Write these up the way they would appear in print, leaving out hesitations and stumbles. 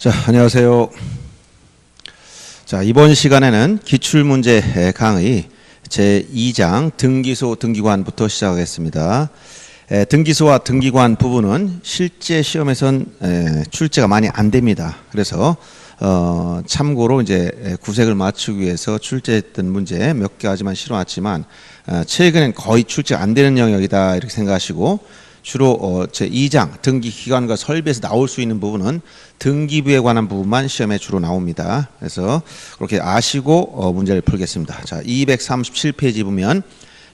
자, 안녕하세요. 자, 이번 시간에는 기출문제 강의 제2장 등기소 등기관부터 시작하겠습니다. 등기소와 등기관 부분은 실제 시험에선 출제가 많이 안 됩니다. 그래서 참고로 이제 구색을 맞추기 위해서 출제했던 문제 몇 가지만 실어놨지만 최근엔 거의 출제가 안 되는 영역이다 이렇게 생각하시고, 주로 제2장 등기기관과 설비에서 나올 수 있는 부분은 등기부에 관한 부분만 시험에 주로 나옵니다. 그래서 그렇게 아시고 문제를 풀겠습니다. 자, 237페이지 보면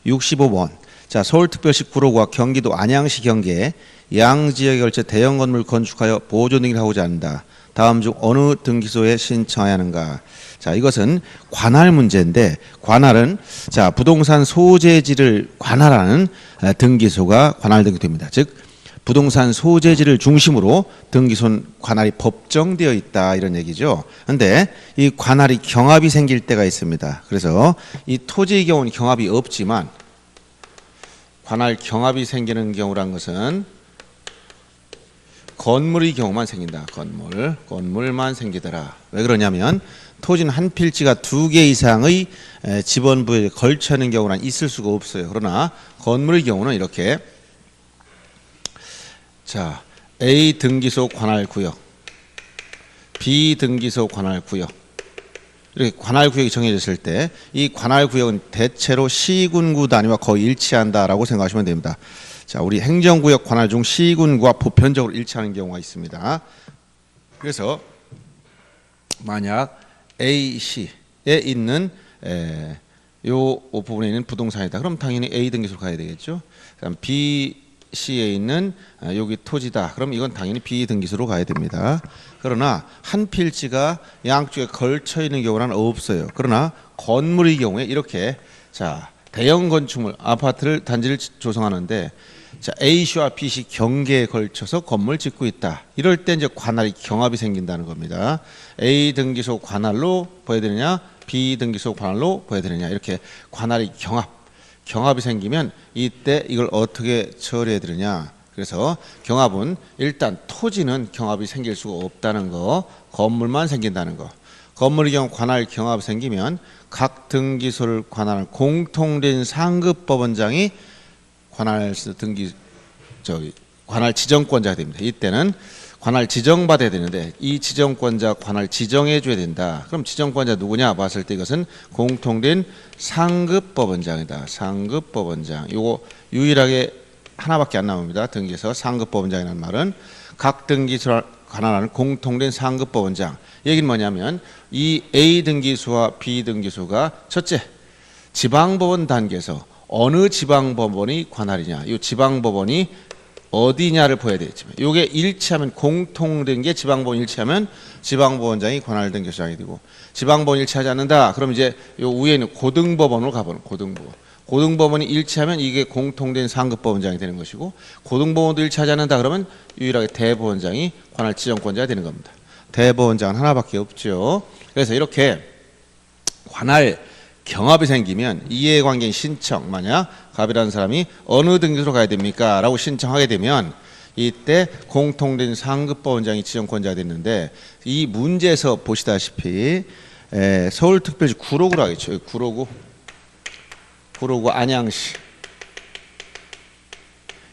65번. 자, 서울특별시 구로구와 경기도 안양시 경계에 양지역에 걸쳐 대형 건물 건축하여 보조 등기를 하고자 한다. 다음 중 어느 등기소에 신청해야 하는가? 자, 이것은 관할 문제인데, 관할은 자 부동산 소재지를 관할하는 등기소가 관할 등기소입니다. 즉 부동산 소재지를 중심으로 등기소는 관할이 법정되어 있다 이런 얘기죠. 그런데 이 관할이 경합이 생길 때가 있습니다. 그래서 이 토지의 경우는 경합이 없지만 관할 경합이 생기는 경우란 것은 건물의 경우만 생긴다. 건물만 생기더라. 왜 그러냐면 토지는 한 필지가 2개 이상의 지번부에 걸쳐 있는 경우는 있을 수가 없어요. 그러나 건물의 경우는 이렇게, 자, A 등기소 관할구역, B 등기소 관할구역, 이렇게 관할구역이 정해졌을 때 이 관할구역은 대체로 시군구 단위와 거의 일치한다라고 생각하시면 됩니다. 자, 우리 행정구역 관할 중 시군구와 보편적으로 일치하는 경우가 있습니다. 그래서 만약 A시에 있는 요 부분에 있는 부동산이다. 그럼 당연히 A 등기소로 가야 되겠죠. 그다음 B시에 있는 여기 토지다. 그럼 이건 당연히 B 등기소로 가야 됩니다. 그러나 한 필지가 양쪽에 걸쳐 있는 경우는 없어요. 그러나 건물의 경우에 이렇게, 자, 대형 건축물, 아파트를 단지를 조성하는데, 자, A시와 B시 경계에 걸쳐서 건물 짓고 있다. 이럴 때 이제 관할이 경합이 생긴다는 겁니다. A 등기소 관할로 봐야 되느냐, B 등기소 관할로 봐야 되느냐, 이렇게 관할이 경합이 생기면 이때 이걸 어떻게 처리해야 되느냐. 그래서 경합은 일단 토지는 경합이 생길 수가 없다는 거, 건물만 생긴다는 거. 건물의 경우 관할 경합이 생기면 각 등기소를 관할하는 공통된 상급법원장이 관할 지정권자가 됩니다. 이때는 관할 지정받아야 되는데 이 지정권자 관할 지정해 줘야 된다. 그럼 지정권자 누구냐 봤을 때 이것은 공통된 상급법원장이다. 상급법원장. 요거 유일하게 하나밖에 안 나옵니다. 등기에서 상급법원장이라는 말은 각 등기소를 관할하는 공통된 상급법원장. 얘기는 뭐냐면 이 A 등기소와 B 등기소가 첫째, 지방법원 단계에서 어느 지방법원이 관할이냐, 이 지방법원이 어디냐를 보여야 되겠지만, 이게 일치하면, 공통된 게 지방법원 일치하면 지방법원장이 관할 등기소장이 되고, 지방법원 일치하지 않는다. 그럼 이제 요 위에 있는 고등법원으로 가보는 고등법원이 일치하면 이게 공통된 상급법원장이 되는 것이고, 고등법원도 일치하지 않는다. 그러면 유일하게 대법원장이 관할 지정권자가 되는 겁니다. 대법원장은 하나밖에 없죠. 그래서 이렇게 관할 경합이 생기면 이해관계인 신청, 만약 갑이라는 사람이 어느 등기소로 가야 됩니까? 라고 신청하게 되면 이때 공통된 상급법원장이 지정권자가 됐는데, 이 문제에서 보시다시피 서울특별시 구로구로 하겠죠. 구로구 안양시.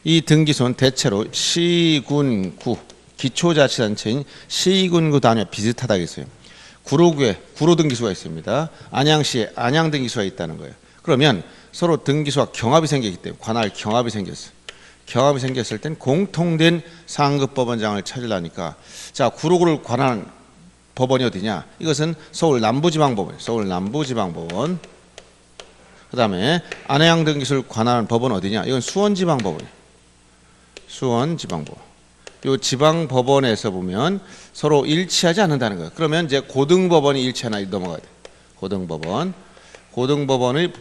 이 등기소는 대체로 시군구, 기초자치단체인 시군구 단위와 비슷하다고 했어요. 구로구에 구로 등기소가 있습니다. 안양시에 안양 등기소가 있다는 거예요. 그러면 서로 등기소와 경합이 생기기 때문에, 관할 경합이 생겼어요. 경합이 생겼을 땐 공통된 상급법원장을 찾으려니까, 자, 구로구를 관할 법원이 어디냐? 이것은 서울 남부지방법원, 서울 남부지방법원. 그 다음에 안양 등기소를 관할하는 법원 어디냐? 이건 수원지방법원이에요. 수원지방법원. 요 지방법원에서 보면 서로 일치하지 않는다는 거예요. 그러면 이제 고등법원이 일치하나 넘어가야 돼. 고등법원의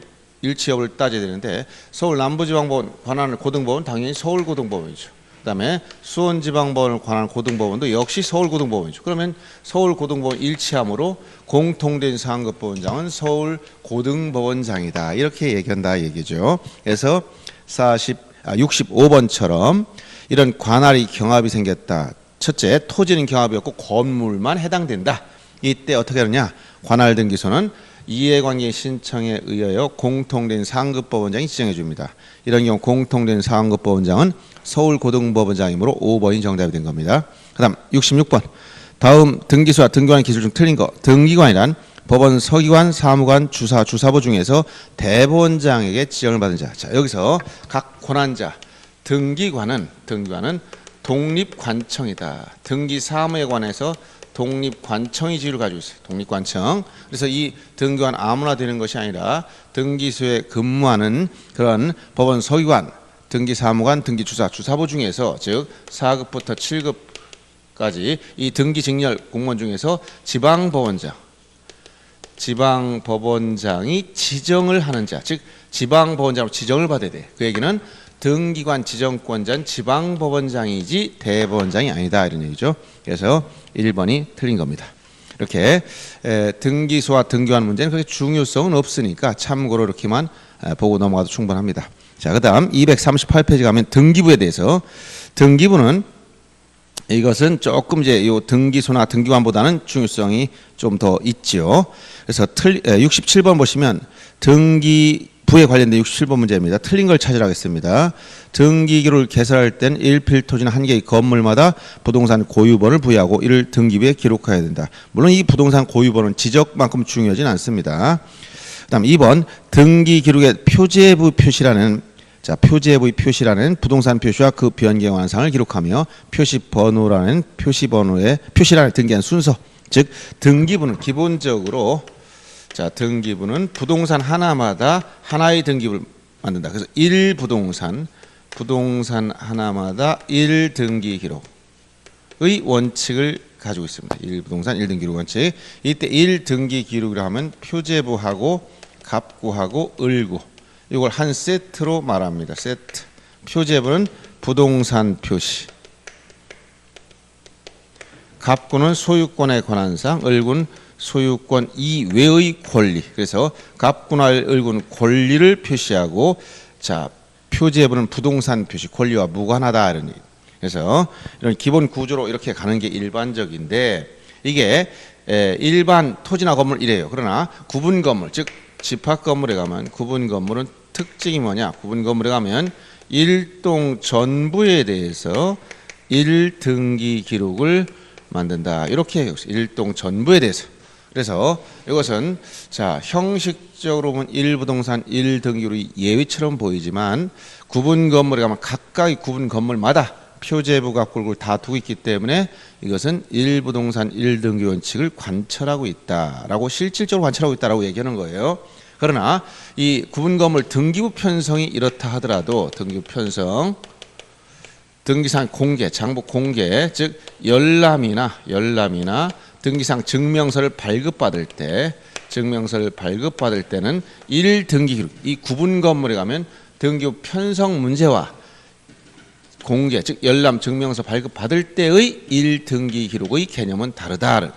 일치 여부를 따져야 되는데, 서울 남부지방법원 관할하는 고등법원 당연히 서울고등법원이죠. 그다음에 수원지방법원을 관할하는 고등법원도 역시 서울고등법원이죠. 그러면 서울고등법원 일치함으로 공통된 상급법원장은 서울고등법원장이다. 이렇게 얘기한다 얘기죠. 그래서 65번처럼 이런 관할이 경합이 생겼다. 첫째, 토지는 경합이 없고 건물만 해당된다. 이때 어떻게 하느냐? 관할등기소는 이해관계 신청에 의하여 공통된 상급법원장이 지정해 줍니다. 이런 경우 공통된 상급법원장은 서울고등법원장이므로 5번이 정답이 된 겁니다. 그 다음 66번. 다음 등기소와 등기관 기술 중 틀린 거. 등기관이란 법원 서기관, 사무관, 주사, 주사부 중에서 대법원장에게 지정을 받은 자. 자, 여기서 각 권한자. 등기관은 독립관청이다. 등기사무에 관해서 독립관청이 지위를 가지고 있어요. 독립관청. 그래서 이 등기관 아무나 되는 것이 아니라 등기소에 근무하는 그런 법원 서기관, 등기사무관, 등기주사, 주사부 중에서 즉 4급부터 7급까지 이 등기직렬 공무원 중에서 지방법원장이 지정을 하는 자, 즉 지방법원장으로 지정을 받아야 돼. 그 얘기는 등기관 지정권자는 지방법원장이지 대법원장이 아니다 이런 얘기죠. 그래서 1번이 틀린 겁니다. 이렇게 등기소와 등기관 문제는 그렇게 중요성은 없으니까 참고로 이렇게만 보고 넘어가도 충분합니다. 자, 그다음 238페이지 가면 등기부에 대해서 등기부는 이것은 조금 이제 요 등기소나 등기관보다는 중요성이 좀 더 있죠. 그래서 67번 보시면 등기부에 관련된 67번 문제입니다. 틀린 걸 찾으라겠습니다. 등기기록을 개설할 땐 1필토지나 한 개의 건물마다 부동산 고유번을 부여하고 이를 등기부에 기록해야 된다. 물론 이 부동산 고유번은 지적만큼 중요하진 않습니다. 그다음 2번 등기기록의 표제부 표시라는 표제부의 표시라는 부동산 표시와 그 변경 완상을 기록하며 표시번호라는 표시란을 등기한 순서. 즉 등기부는 기본적으로 등기부는 부동산 하나마다 하나의 등기부를 만든다. 그래서 1부동산 하나마다 1등기 기록의 원칙을 가지고 있습니다. 1부동산 1등기 기록 원칙. 이때 1등기 기록이라 하면 표제부하고 갑구하고 을구 이걸 한 세트로 말합니다. 세트. 표제부는 부동산 표시, 갑구는 소유권의 권한상, 을구는 소유권 이외의 권리. 그래서 갑구나 을구는 권리를 표시하고 표제부는 부동산 표시, 권리와 무관하다 이런 얘기. 그래서 이런 기본 구조로 이렇게 가는 게 일반적인데 이게 일반 토지나 건물 이래요. 그러나 구분 건물, 즉 집합 건물에 가면 구분 건물은 특징이 뭐냐? 구분 건물에 가면 일동 전부에 대해서 1등기 기록을 만든다. 이렇게 해요. 일동 전부에 대해서. 그래서 이것은 형식적으로 보면 1부동산 1등기 기록이 예외처럼 보이지만 구분 건물에 가면 각각의 구분 건물마다 표제부가 꼴을 다 두고 있기 때문에 이것은 1부동산 1등기 원칙을 관철하고 있다라고 실질적으로 관철하고 있다라고 얘기하는 거예요. 그러나 이 구분 건물 등기부 편성이 이렇다 하더라도 등기부 편성, 등기상 공개, 장부 공개, 즉 열람이나 등기상 증명서를 발급받을 때는 1등기 기록, 이 구분 건물에 가면 등기부 편성 문제와 공개, 즉 열람 증명서 발급받을 때의 1등기 기록의 개념은 다르다.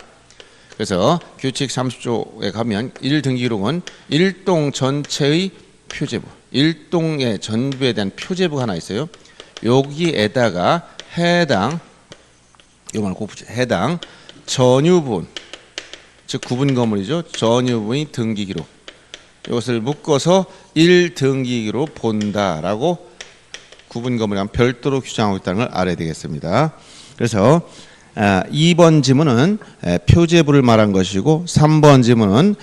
그래서 규칙 30조에 가면 1등기 기록은 일동 전체의 표제부, 일동의 전부에 대한 표제부가 하나 있어요. 여기에다가 해당 전유분, 즉 구분 건물이죠. 전유분의 등기 기록, 이것을 묶어서 1등기 기록 본다라고 구분 건물이랑 별도로 규정하고 있다는 걸 알아야 되겠습니다. 그래서 2번 지문은 표제부를 말한 것이고 3번 지문은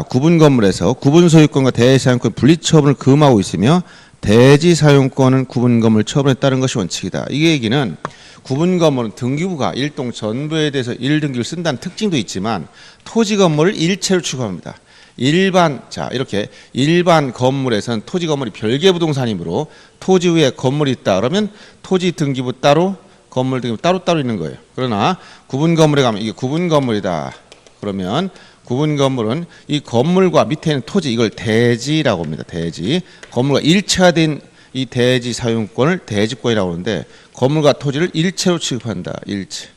구분 건물에서 구분 소유권과 대지 사용권 분리 처분을 금하고 있으며 대지 사용권은 구분 건물 처분에 따른 것이 원칙이다. 이 얘기는 구분 건물은 등기부가 일동 전부에 대해서 1등기를 쓴다는 특징도 있지만 토지 건물을 일체로 취급합니다. 이렇게 일반 건물에서는 토지 건물이 별개 부동산이므로 토지 위에 건물이 있다 그러면 토지 등기부 따로 건물 등기부 따로따로 있는 거예요. 그러나 구분 건물에 가면 이게 구분 건물이다 그러면 구분 건물은 이 건물과 밑에 있는 토지, 이걸 대지라고 합니다. 대지. 건물과 일체화된 이 대지 사용권을 대지권이라고 하는데 건물과 토지를 일체로 취급한다. 일체.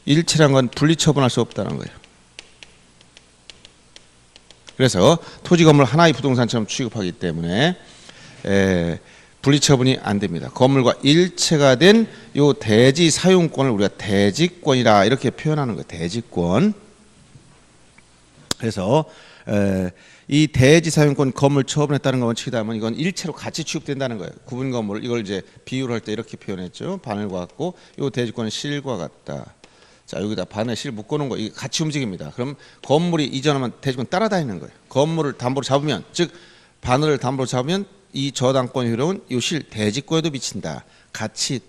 일체란 건 분리 처분할 수 없다는 거예요. 그래서 토지 건물 하나의 부동산처럼 취급하기 때문에 분리 처분이 안 됩니다. 건물과 일체가 된 요 대지 사용권을 우리가 대지권이라 이렇게 표현하는 거예요. 대지권. 그래서 이 대지 사용권 건물 처분했다는 거 원칙이다 하면 이건 일체로 같이 취급된다는 거예요. 구분 건물을 이걸 이제 비유를 할 때 이렇게 표현했죠. 바늘과 같고 요 대지권은 실과 같다. 자, 여기다 바늘 실 묶어놓은 거 이게 같이 움직입니다. 그럼 건물이 이전하면 대지권 따라다니는 거예요. 건물을 담보로 잡으면, 즉 바늘을 담보로 잡으면 이 저당권이 흐르면 이 실 대지권에도 미친다. 같이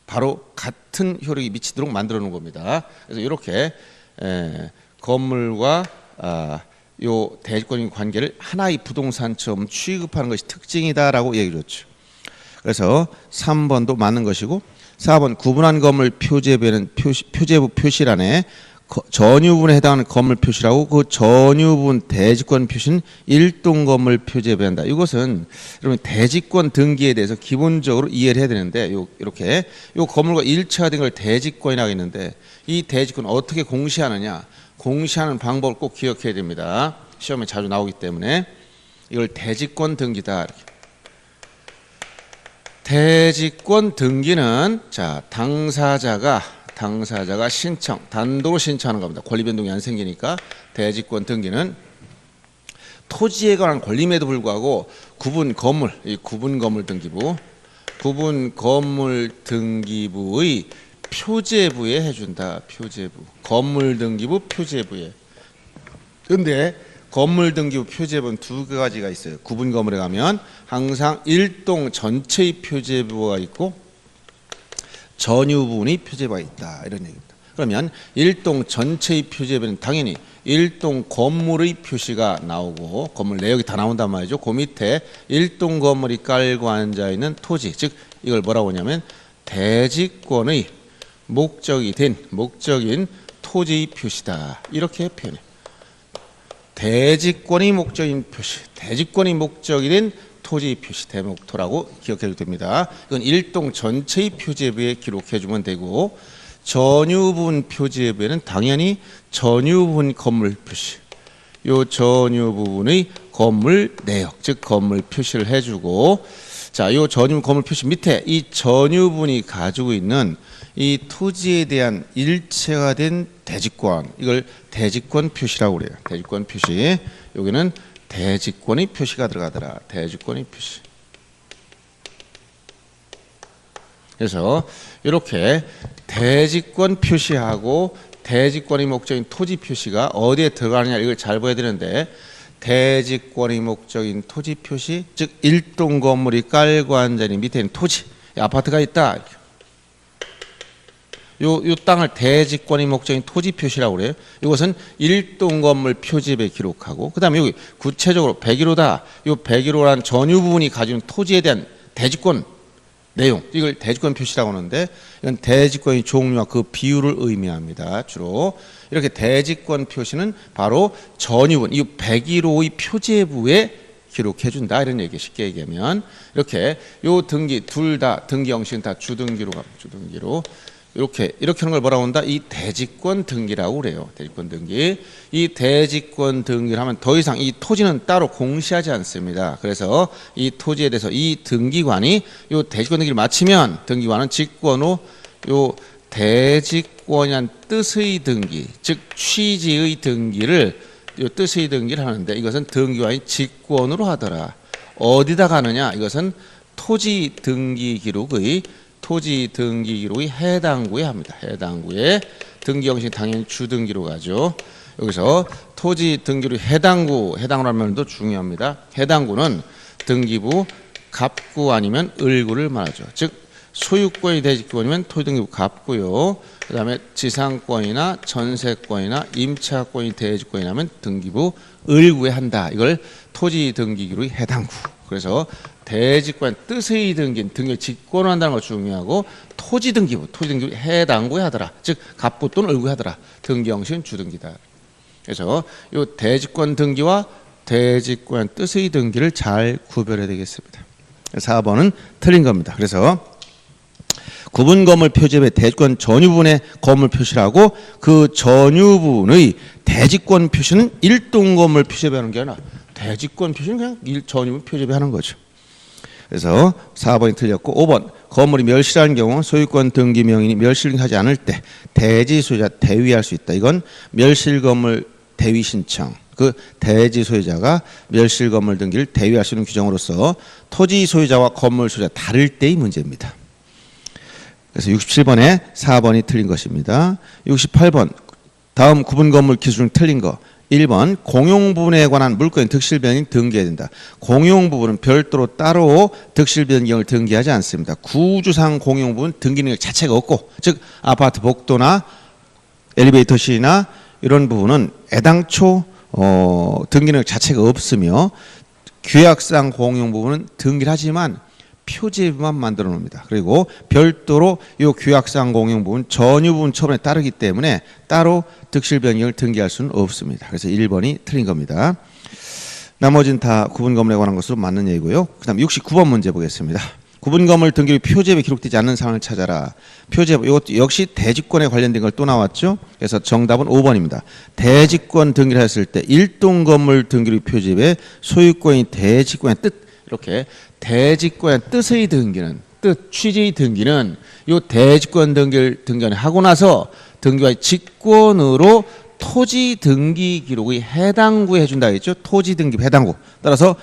바로 같은 효력이 미치도록 만들어 놓은 겁니다. 그래서 이렇게 건물과 요 대지권의 관계를 하나의 부동산처럼 취급하는 것이 특징이다라고 얘기를 했죠. 그래서 3번도 맞는 것이고 4번 구분한 건물 표제부에는 표제부 표시란에 전유분에 해당하는 건물 표시라고 그 전유분 대지권 표시는 일동 건물 표제부에 한다. 이것은 여러분 대지권 등기에 대해서 기본적으로 이해를 해야 되는데 이렇게 요 건물과 일체화된 걸 대지권이라고 했는데 이 대지권 어떻게 공시하느냐? 공시하는 방법을 꼭 기억해야 됩니다. 시험에 자주 나오기 때문에 이걸 대지권 등기다. 이렇게. 대지권 등기는 자 당사자가 단독으로 신청하는 겁니다. 권리 변동이 안 생기니까 대지권 등기는 토지에 관한 권리임에도 불구하고 구분 건물 등기부의 표제부에 해준다. 표제부 건물 등기부 표제부에. 근데 건물 등기부 표제부는 두 가지가 있어요. 구분 건물에 가면 항상 일동 전체의 표제부가 있고 전유분이 표제부가 있다. 이런 얘기입니다. 그러면 일동 전체의 표제부는 당연히 일동 건물의 표시가 나오고 건물 내역이 다 나온단 말이죠. 그 밑에 일동 건물이 깔고 앉아 있는 토지, 즉 이걸 뭐라고 하냐면 대지권의 목적인 토지의 표시다. 이렇게 표현해. 대지권이 목적인 표시, 대지권이 목적이 된 토지 표시 대목토라고 기억해도 됩니다. 이건 일동 전체의 표제부에 기록해주면 되고 전유분 표제부에는 당연히 전유분 건물 표시, 요 전유 부분의 건물 내역, 즉 건물 표시를 해주고 자, 요 전유 건물 표시 밑에 이 전유분이 가지고 있는 이 토지에 대한 일체가 된 대지권, 이걸 대지권 표시라고 그래요. 대지권 표시. 여기는 대지권의 표시가 들어가더라. 대지권의 표시. 그래서 이렇게 대지권 표시하고 대지권의 목적인 토지 표시가 어디에 들어가느냐 이걸 잘 봐야 되는데 대지권의 목적인 토지 표시, 즉 일동 건물이 깔고 앉아 있는 밑에는 토지, 아파트가 있다. 요 땅을 대지권의 목적인 토지 표시라고 그래요. 이것은 일동 건물 표지부에 기록하고 그다음에 여기 구체적으로 101호다. 요 101호란 전유 부분이 가지는 토지에 대한 대지권 내용, 이걸 대지권 표시라고 하는데 이건 대지권의 종류와 그 비율을 의미합니다. 주로 이렇게 대지권 표시는 바로 전유분, 이 101호의 표제부에 기록해준다 이런 얘기. 쉽게 얘기하면 이렇게 요 등기 둘 다 등기 형식은 다 주등기로 갑니다. 주등기로 이렇게 하는 걸 뭐라고 한다? 이 대지권 등기라고 그래요. 대지권 등기. 이 대지권 등기를 하면 더 이상 이 토지는 따로 공시하지 않습니다. 그래서 이 토지에 대해서 이 등기관이 요 대지권 등기를 마치면 등기관은 직권으로 요 대지권이란 뜻의 등기, 즉 취지의 등기를 요 뜻의 등기를 하는데 이것은 등기관이 직권으로 하더라. 어디다 가느냐? 이것은 토지 등기 기록의 해당 구에 합니다. 해당 구에 등기 형식 당연히 주등기로 가죠. 여기서 토지 등기로 해당구로 하면 더 중요합니다. 해당구는 등기부 갑구 아니면 을구를 말하죠. 즉 소유권이 대지권이면 토지등기부 갑구요. 그 다음에 지상권이나 전세권이나 임차권이 대지권이라면 등기부 을구에 한다. 이걸 토지 등기기로의 해당구. 그래서 대지권 뜻의 등기 직권을 한다는 거 중요하고 토지 등기부 해당구에 하더라. 즉 갑부 또는 을구에 하더라. 등기 형식은 주등기다. 그래서 이 대지권 등기와 대지권 뜻의 등기를 잘 구별해야 되겠습니다. 4번은 틀린 겁니다. 그래서 구분 건물 표제부의 대지권 전유분의 건물 표시라고 그 전유분의 대지권 표시는 일동 건물 표제부에 하는 게 아니라 대지권 표시는 그냥 전유분 표제부에 하는 거죠. 그래서 4번이 틀렸고 5번 건물이 멸실한 경우 소유권 등기 명인이 멸실하지 않을 때 대지 소유자 대위할 수 있다. 이건 멸실 건물 대위 신청. 그 대지 소유자가 멸실 건물 등기를 대위할 수 있는 규정으로서 토지 소유자와 건물 소유자 다를 때의 문제입니다. 그래서 67번에 4번이 틀린 것입니다. 68번 다음 구분 건물 기준 중 틀린 거 1번 공용 부분에 관한 물권 득실 변경 등기해야 된다. 공용 부분은 별도로 따로 득실 변경을 등기하지 않습니다. 구주상 공용 부분 등기 능력 자체가 없고, 즉 아파트 복도나 엘리베이터실이나 이런 부분은 애당초 등기 능력 자체가 없으며 규약상 공용 부분은 등기를 하지만 표제부만 만들어 놓습니다. 그리고 별도로 이 규약상 공용 부분 전유 부분 처분에 따르기 때문에 따로 득실 변경을 등기할 수는 없습니다. 그래서 1번이 틀린 겁니다. 나머지는 다 구분 건물에 관한 것으로 맞는 얘기고요. 그 다음 69번 문제 보겠습니다. 구분 건물 등기로 표제부에 기록되지 않는 사항을 찾아라. 표제부 이것도 역시 대지권에 관련된 걸 또 나왔죠. 그래서 정답은 5번입니다. 대지권 등기를 했을 때 일동 건물 등기로 표제부에 소유권이 대지권의 뜻, 이렇게 대지권의 뜻의 등기는, 뜻 취지의 등기는 이 대지권 등기를 하고 나서 등기와의 직권으로 토지 등기 기록의 해당구에 해준다 했죠. 토지 등기 해당구. 따라서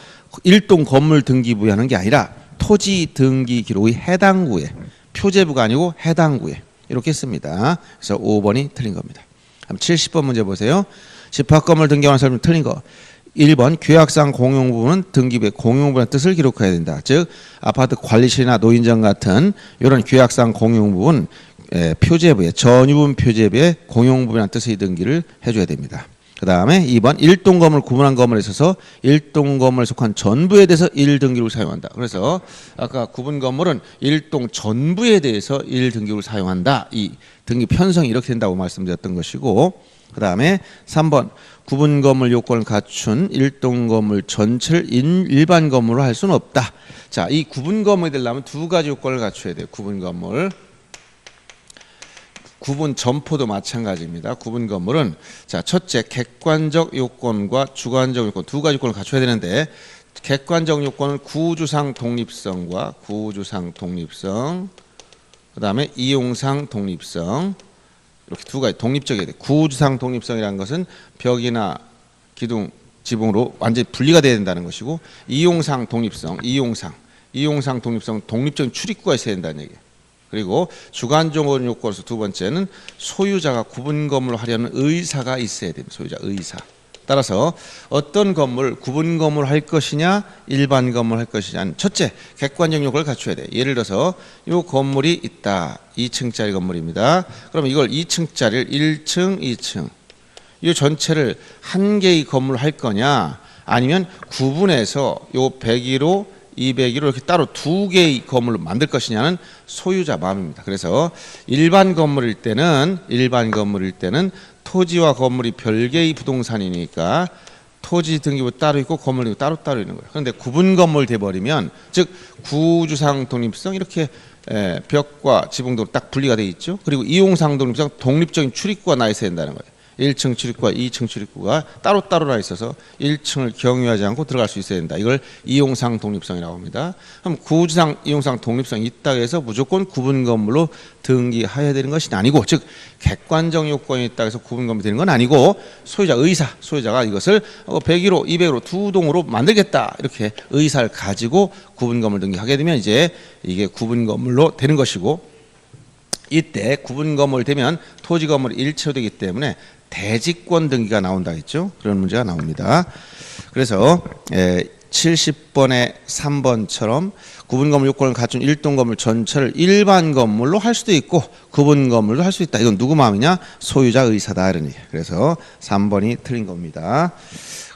일동 건물 등기부에 하는 게 아니라 토지 등기 기록의 해당구에, 표제부가 아니고 해당구에 이렇게 씁니다. 그래서 5번이 틀린 겁니다. 70번 문제 보세요. 집합 건물 등기하는 사람은 틀린 거. 1번 규약상 공용 부분은 등기부에 공용 부분의 뜻을 기록해야 된다. 즉 아파트 관리실이나 노인정 같은 이런 규약상 공용 부분 표제부에 전유분 표제부에 공용 부분이라는 뜻의 등기를 해줘야 됩니다. 그 다음에 2번 일동 건물 구분한 건물에 있어서 일동 건물에 속한 전부에 대해서 1등기록을 사용한다. 그래서 아까 구분 건물은 일동 전부에 대해서 1등기록을 사용한다. 이 등기 편성이 이렇게 된다고 말씀드렸던 것이고, 그 다음에 3번 구분 건물 요건을 갖춘 일동 건물 전체를 일반 건물로 할 수는 없다. 자, 이 구분 건물이 되려면 두 가지 요건을 갖춰야 돼요. 구분 건물. 구분 점포도 마찬가지입니다. 구분 건물은 자, 첫째 객관적 요건과 주관적 요건 두 가지 요건을 갖춰야 되는데, 객관적 요건은 구주상 독립성과 구주상 독립성, 그 다음에 이용상 독립성, 이렇게 두 가지 독립적이어야 돼. 구주상 독립성이라는 것은 벽이나 기둥, 지붕으로 완전히 분리가 돼야 된다는 것이고, 이용상 독립성, 이용상 독립성, 독립적인 출입구가 있어야 된다는 얘기예요. 그리고 주관적 요건에서 두 번째는 소유자가 구분 건물을 하려는 의사가 있어야 됩니다. 소유자 의사. 따라서 어떤 건물, 구분 건물을 할 것이냐, 일반 건물을 할 것이냐, 첫째 객관적 요건을 갖춰야 돼. 예를 들어서 이 건물이 있다. 2층짜리 건물입니다. 그럼 이걸 2층짜리를 1층, 2층 이 전체를 한 개의 건물을 할 거냐, 아니면 구분해서 요 101호, 201호 이렇게 따로 두 개의 건물을 만들 것이냐는 소유자 마음입니다. 그래서 일반 건물일 때는 토지와 건물이 별개의 부동산이니까 토지 등기부 따로 있고 건물 등기부 따로 있는 거예요. 그런데 구분 건물 돼버리면, 즉 구주상 독립성 이렇게 벽과 지붕도 딱 분리가 돼 있죠. 그리고 이용상 독립성 독립적인 출입구가 나 있어야 된다는 거예요. 1층 출입구와 2층 출입구가 따로따로 나 있어서 1층을 경유하지 않고 들어갈 수 있어야 된다. 이걸 이용상 독립성이라고 합니다. 그럼 구주상 이용상 독립성이 있다고 해서 무조건 구분 건물로 등기해야 되는 것이 아니고, 즉 객관적 요건이 있다고 해서 구분 건물이 되는 건 아니고, 소유자 의사, 소유자가 이것을 101호, 201호 두 동으로 만들겠다 이렇게 의사를 가지고 구분 건물 등기하게 되면 이제 이게 구분 건물로 되는 것이고, 이때 구분 건물 되면 토지 건물이 일체로 되기 때문에 대지권 등기가 나온다 했죠. 그런 문제가 나옵니다. 그래서 70번의 3번처럼 구분 건물 요건을 갖춘 일동 건물 전체를 일반 건물로 할 수도 있고 구분 건물로 할 수 있다. 이건 누구 마음이냐? 소유자 의사다 이러니. 그래서 3번이 틀린 겁니다.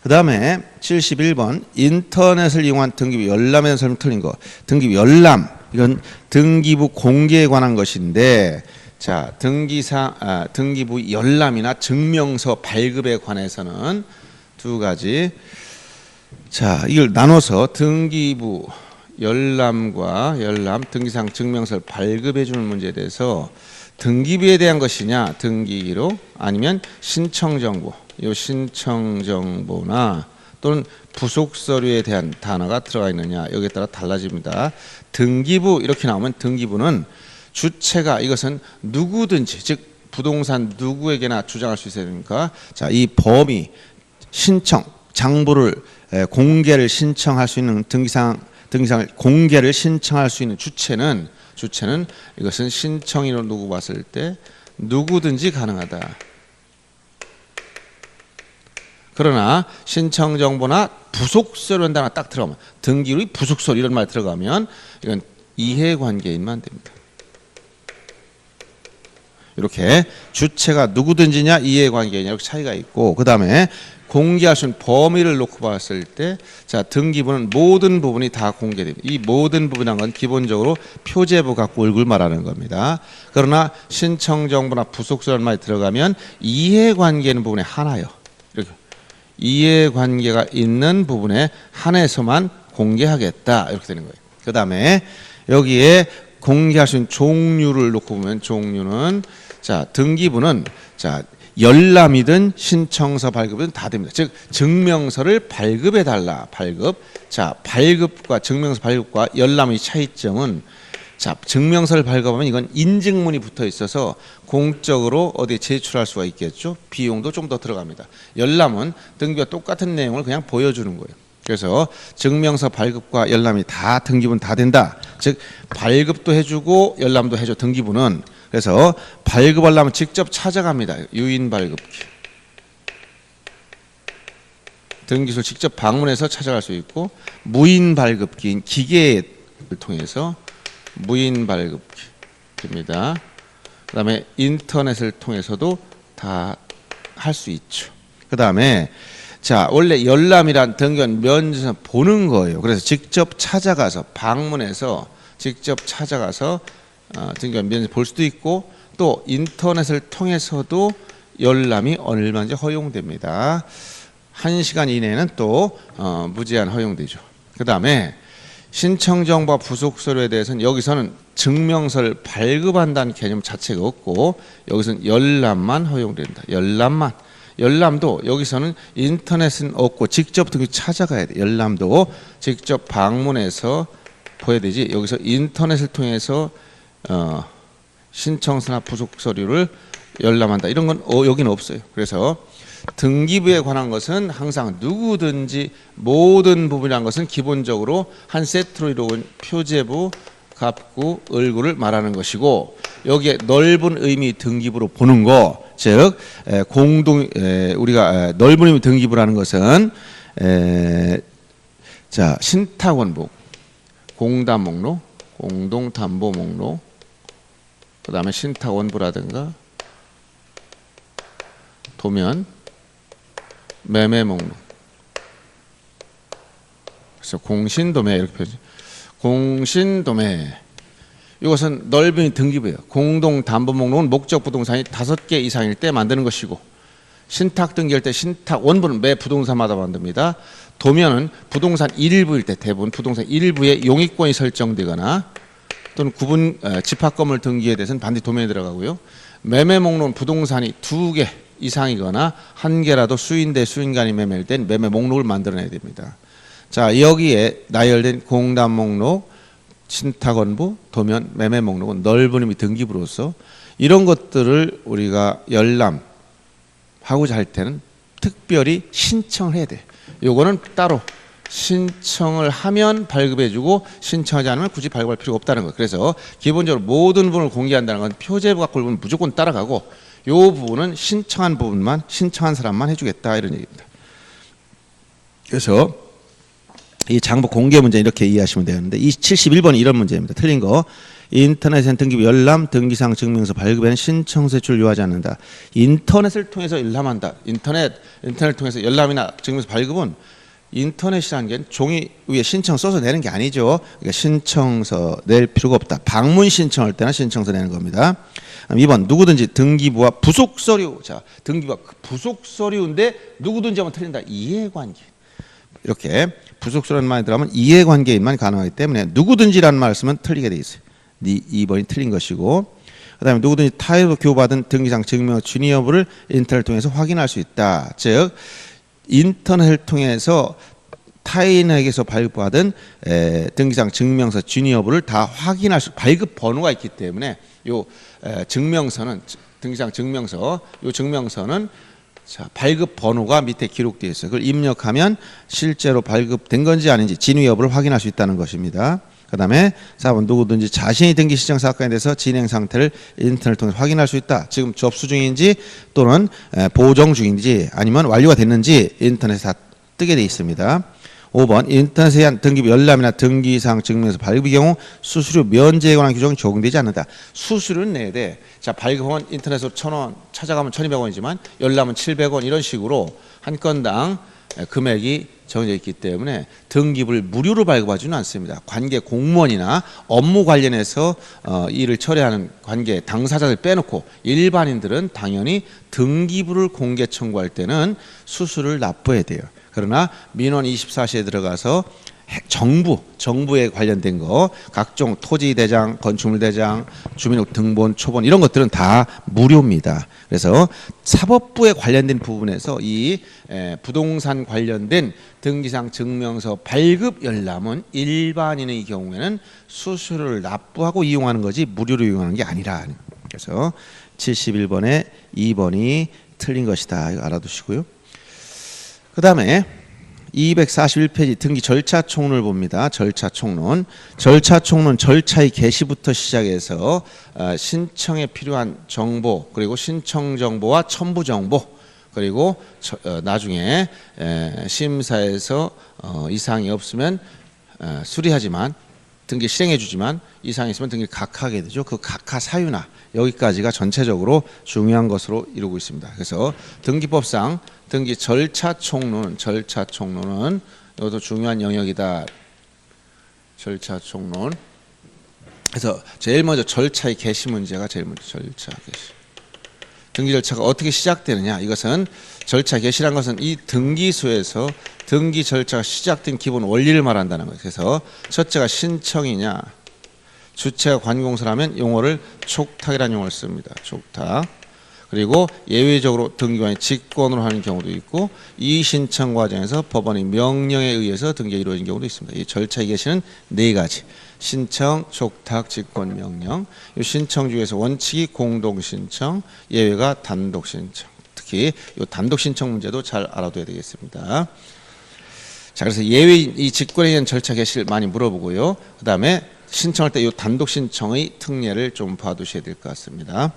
그 다음에 71번 인터넷을 이용한 등기부 열람에 대한 설명 틀린 거. 등기부 열람, 이건 등기부 공개에 관한 것인데, 자, 등기부 열람이나 증명서 발급에 관해서는 두 가지. 자, 이걸 나눠서 등기부 열람과 등기상 증명서를 발급해 주는 문제에 대해서 등기부에 대한 것이냐, 등기기록, 아니면 신청정보, 이 신청정보나 또는 부속 서류에 대한 단어가 들어가 있느냐 여기에 따라 달라집니다. 등기부 이렇게 나오면 등기부는 주체가 이것은 누구든지 즉 부동산 누구에게나 주장할 수 있어야 되니까 자, 이 범위 신청 장부를 공개를 신청할 수 있는 등기상을 공개를 신청할 수 있는 주체는 이것은 신청인으로 누구 봤을 때 누구든지 가능하다. 그러나 신청 정보나 부속 서류라는 단어가 딱 들어가면 등기의 부속 서류 이런 말 들어가면 이건 이해관계인만 됩니다. 이렇게 주체가 누구든지냐 이해관계냐 이렇게 차이가 있고 그 다음에 공개할 수 있는 범위를 놓고 봤을 때 자 등기부는 모든 부분이 다 공개됩니다. 이 모든 부분이라는 건 기본적으로 표제부 갖고 얼굴 말하는 겁니다. 그러나 신청 정보나 부속 서류라는 말이 들어가면 이해관계는 부분에 하나요. 이렇게 이해관계가 있는 부분에 한해서만 공개하겠다 이렇게 되는 거예요. 그 다음에 여기에 공개할 수 있는 종류를 놓고 보면 종류는 자 등기부는 자 열람이든 신청서 발급이든 다 됩니다. 즉 증명서를 발급해 달라. 발급. 자 발급과 증명서 발급과 열람의 차이점은 자 증명서를 발급하면 이건 인증문이 붙어 있어서 공적으로 어디에 제출할 수가 있겠죠. 비용도 좀 더 들어갑니다. 열람은 등기와 똑같은 내용을 그냥 보여주는 거예요. 그래서 증명서 발급과 열람이 다 등기부는 다 된다. 즉 발급도 해주고 열람도 해줘 등기부는. 그래서 발급하려면 직접 찾아갑니다. 유인 발급기. 등기소를 직접 방문해서 찾아갈 수 있고 무인 발급기인 기계를 통해서 무인 발급기입니다. 그 다음에 인터넷을 통해서도 다 할 수 있죠. 그 다음에 자 원래 열람이란 등기관 면접에서 보는 거예요. 그래서 직접 찾아가서 방문해서 직접 찾아가서 등기관 면접 볼 수도 있고 또 인터넷을 통해서도 열람이 얼마든지 허용됩니다. 1시간 이내에는 또 무제한 허용되죠. 그 다음에 신청정보와 부속서류에 대해서는 여기서는 증명서를 발급한다는 개념 자체가 없고 여기서는 열람만 허용된다. 열람도 여기서는 인터넷은 없고 직접 등기 찾아가야 돼. 열람도 직접 방문해서 보여야 되지. 여기서 인터넷을 통해서 신청서나 부속서류를 열람한다. 이런 건 여기는 없어요. 그래서 등기부에 관한 것은 항상 누구든지 모든 부분이라는 것은 기본적으로 한 세트로 이루어진 표제부, 갑구, 을구를 말하는 것이고 여기에 넓은 의미 등기부로 보는 거, 즉 우리가 넓은 의미 등기부라는 것은 자 신탁원부, 공담목록, 공동담보목록, 그 다음에 신탁원부라든가 도면, 매매목록. 그래서 공신도매 이렇게 표시. 공신도매. 이것은 넓은 등기부예요. 공동담보목록은 목적 부동산이 5개 이상일 때 만드는 것이고 신탁 등기할 때 신탁 원부는 매 부동산마다 만듭니다. 도면은 부동산 일부일 때 대부분 부동산 일부에 용익권이 설정되거나 또는 집합 건물 등기에 대해서는 반드시 도면에 들어가고요. 매매 목록은 부동산이 2개 이상이거나 1개라도 수인 대 수인 간이 매매일 땐 매매 목록을 만들어내야 됩니다. 자 여기에 나열된 공담 목록, 신탁원부, 도면, 매매 목록은 넓은 의미 등기부로서 이런 것들을 우리가 열람하고자 할 때는 특별히 신청을 해야 돼요. 요거는 따로 신청을 하면 발급해주고 신청하지 않으면 굳이 발급할 필요가 없다는 거예요. 그래서 기본적으로 모든 부분을 공개한다는 건 표제부가 골고는 무조건 따라가고 이 부분은 신청한 부분만 신청한 사람만 해주겠다 이런 얘기입니다. 그래서 이 장부 공개 문제 이렇게 이해하시면 되는데 이 71번이 이런 문제입니다. 틀린 거. 인터넷엔 등기부 열람 등기상 증명서 발급에는 신청서 제출을 요하지 않는다. 인터넷을 통해서 열람한다. 인터넷을 통해서 열람이나 증명서 발급은 인터넷이라는 게 종이 위에 신청 써서 내는 게 아니죠. 그러니까 신청서 낼 필요가 없다. 방문 신청할 때나 신청서 내는 겁니다. 2번 누구든지 등기부와 부속서류. 자 등기부와 부속서류인데 누구든지 하면 틀린다. 이해관계. 이렇게 부속서류라는 말이 들어가면 이해관계인만 가능하기 때문에 누구든지라는 말을 쓰면 틀리게 돼 있어요. 2번이 틀린 것이고 그 다음에 누구든지 타협을 교부받은 등기상 증명서 진위 여부를 인터넷을 통해서 확인할 수 있다. 즉 인터넷을 통해서 타인에게서 발급받은 등기상 증명서 진위 여부를 다 확인할 수, 발급 번호가 있기 때문에 요 증명서는, 등기상 증명서, 요 증명서는 자, 발급 번호가 밑에 기록되어 있어요. 그걸 입력하면 실제로 발급된 건지 아닌지 진위 여부를 확인할 수 있다는 것입니다. 그 다음에 4번 누구든지 자신이 등기 신청 사건에 대해서 진행 상태를 인터넷을 통해 확인할 수 있다. 지금 접수 중인지 또는 보정 중인지 아니면 완료가 됐는지 인터넷에 다 뜨게 되어 있습니다. 5번 인터넷에 의한 등기부 열람이나 등기사항 증명서 발급의 경우 수수료 면제에 관한 규정은 적용되지 않는다. 수수료는 내야 돼. 자, 발급하면 인터넷으로 1,000원, 찾아가면 1,200원이지만 열람은 700원 이런 식으로 한 건당 금액이 정해져 있기 때문에 등기부를 무료로 발급하지는 않습니다. 관계 공무원이나 업무 관련해서 일을 처리하는 관계 당사자들 빼놓고 일반인들은 당연히 등기부를 공개 청구할 때는 수수료를 납부해야 돼요. 그러나 민원 24시에 들어가서 정부에 관련된 거 각종 토지대장, 건축물대장, 주민등록 등본, 초본 이런 것들은 다 무료입니다. 그래서 사법부에 관련된 부분에서 이 부동산 관련된 등기상 증명서 발급 열람은 일반인의 경우에는 수수료를 납부하고 이용하는 거지 무료로 이용하는 게 아니라. 그래서 71번에 2번이 틀린 것이다. 이거 알아두시고요. 그 다음에 241페이지 등기 절차 총론을 봅니다. 절차 총론. 절차 총론 절차의 개시부터 시작해서 신청에 필요한 정보, 그리고 신청 정보와 첨부 정보, 그리고 나중에 심사에서 이상이 없으면 수리하지만 등기 실행해 주지만 이상이 있으면 등기를 각하하게 되죠. 그 각하 사유나 여기까지가 전체적으로 중요한 것으로 이루고 있습니다. 그래서 등기법상 등기 절차 총론은 이것도 중요한 영역이다. 절차 총론. 그래서 제일 먼저 절차의 개시 문제가 제일 먼저 절차 개시. 등기 절차가 어떻게 시작되느냐. 이것은 절차 개시란 것은 이 등기소에서 등기 절차가 시작된 기본 원리를 말한다는 거예요. 그래서 첫째가 신청이냐. 주체가 관공서라면 용어를 촉탁이라는 용어를 씁니다. 촉탁. 그리고 예외적으로 등기관이 직권으로 하는 경우도 있고 이 신청 과정에서 법원의 명령에 의해서 등기가 이루어진 경우도 있습니다. 이 절차의 개시는 네 가지. 신청, 촉탁, 직권, 명령. 이 신청 중에서 원칙이 공동신청, 예외가 단독신청. 특히 이 단독신청 문제도 잘 알아둬야 되겠습니다. 자, 그래서 예외 이 직권에 의한 절차 개시를 많이 물어보고요. 그 다음에 신청할 때 이 단독신청의 특례를 좀 봐두셔야 될 것 같습니다.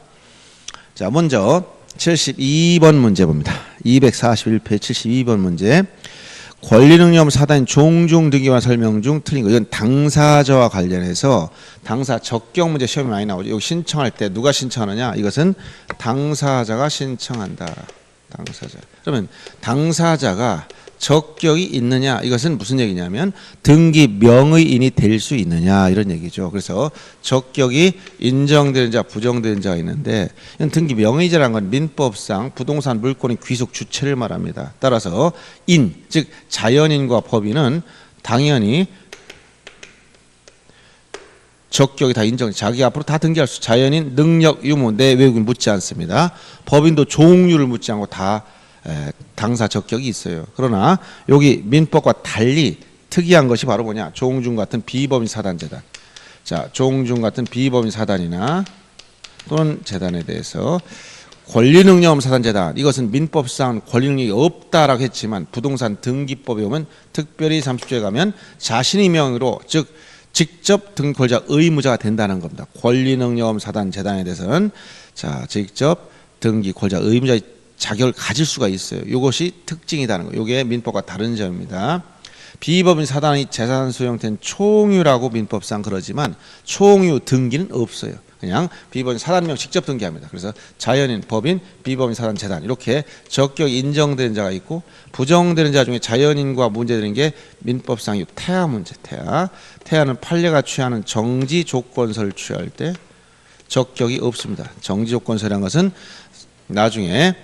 자, 먼저 72번 문제 봅니다. 241페이지 72번 문제. 권리능력 사단인 종중 등기관 설명 중 틀린 거. 이건 당사자와 관련해서 당사 적격 문제 시험이 많이 나오죠. 여기 신청할 때 누가 신청하느냐? 이것은 당사자가 신청한다. 당사자. 그러면 당사자가 적격이 있느냐, 이것은 무슨 얘기냐면 등기 명의인이 될 수 있느냐 이런 얘기죠. 그래서 적격이 인정되는 자, 부정되는 자가 있는데 이건 등기 명의자라는 건 민법상 부동산 물권의 귀속 주체를 말합니다. 따라서 인, 즉 자연인과 법인은 당연히 적격이 다 인정, 자기 앞으로 다 등기할 수, 자연인 능력, 유무, 내 외국인 묻지 않습니다. 법인도 종류를 묻지 않고 다 당사 적격이 있어요. 그러나 여기 민법과 달리 특이한 것이 바로 뭐냐? 종중 같은 비법인 사단재단. 자, 종중 같은 비법인 사단이나 또는 재단에 대해서 권리능력 사단재단, 이것은 민법상 권리능력이 없다라고 했지만 부동산 등기법에 보면 특별히 30조에 가면 자신의 명의로, 즉 직접 등기권자 의무자가 된다는 겁니다. 권리능력 사단재단에 대해서는 자, 직접 등기권자 의무자 자격을 가질 수가 있어요. 이것이 특징이라는 거. 이게 민법과 다른 점입니다. 비법인 사단의 재산 소유 형태는 총유라고 민법상 그러지만 총유 등기는 없어요. 그냥 비법인 사단명 직접 등기합니다. 그래서 자연인, 법인, 비법인 사단, 재단 이렇게 적격 인정되는 자가 있고 부정되는 자 중에 자연인과 문제되는 게 민법상 태아 문제. 태아는 판례가 취하는 정지 조건서를 취할 때 적격이 없습니다. 정지 조건서라는 것은 나중에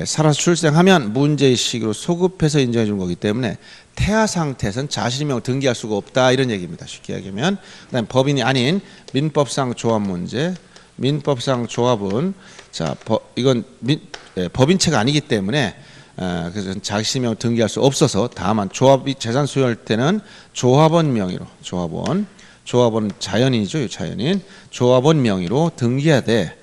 살아서 출생하면 문제의 시기로 소급해서 인정해 주는 거기 때문에 태아 상태에서는 자신의 명을 등기할 수가 없다 이런 얘기입니다. 쉽게 얘기하면. 그다음에 법인이 아닌 민법상 조합 문제. 민법상 조합은 자, 이건 법인체가 아니기 때문에 그래서 자신 명으로 등기할 수 없어서 다만 조합이 재산 소유할 때는 조합원 명의로 조합원 자연인이죠. 자연인 조합원 명의로 등기해야 돼.